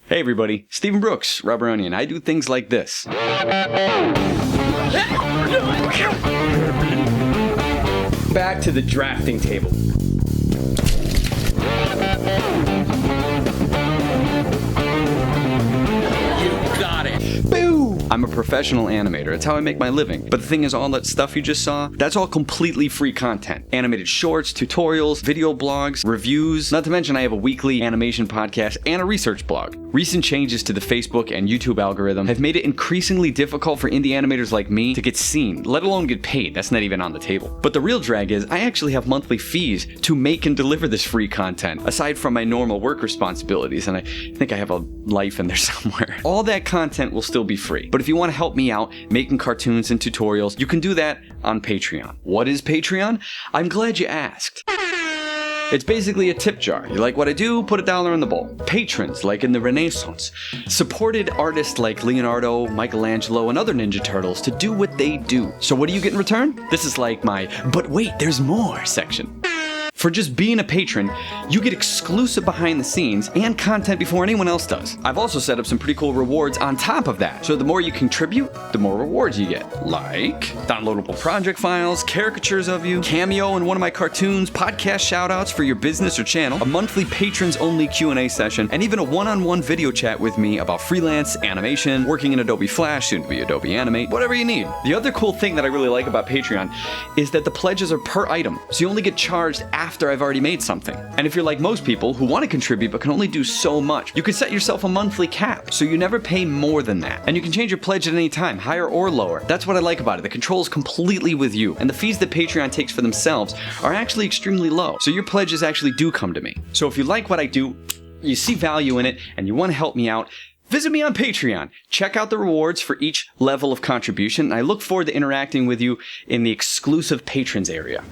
Hey everybody, Stephen Brooks, RubberOnion. I do things like this. Back to the drafting table. You got it. Boo! I'm a professional animator. It's how I make my living. But the thing is, all that stuff you just saw, that's all completely free content. Animated shorts, tutorials, video blogs, reviews. Not to mention I have a weekly animation podcast and a research blog. Recent changes to the Facebook and YouTube algorithm have made it increasingly difficult for indie animators like me to get seen, let alone get paid. That's not even on the table. But the real drag is I actually have monthly fees to make and deliver this free content, aside from my normal work responsibilities, and I think I have a life in there somewhere. All that content will still be free. But if you want to help me out making cartoons and tutorials, you can do that on Patreon. What is Patreon? I'm glad you asked. It's basically a tip jar. You like what I do? Put $1 in the bowl. Patrons, like in the Renaissance, supported artists like Leonardo, Michelangelo, and other Ninja Turtles to do what they do. So what do you get in return? This is like my, but wait, there's more section. For just being a patron, you get exclusive behind the scenes and content before anyone else does. I've also set up some pretty cool rewards on top of that. So the more you contribute, the more rewards you get. Like downloadable project files, caricatures of you, cameo in one of my cartoons, podcast shoutouts for your business or channel, a monthly patrons only Q&A session, and even a one-on-one video chat with me about freelance, animation, working in Adobe Flash, soon to be Adobe Animate, whatever you need. The other cool thing that I really like about Patreon is that the pledges are per item, so you only get charged after I've already made something. And if you're like most people who want to contribute but can only do so much, you can set yourself a monthly cap, so you never pay more than that. And you can change your pledge at any time, higher or lower. That's what I like about it. The control is completely with you, and the fees that Patreon takes for themselves are actually extremely low, so your pledges actually do come to me. So if you like what I do, you see value in it, and you want to help me out, visit me on Patreon. Check out the rewards for each level of contribution, and I look forward to interacting with you in the exclusive patrons area.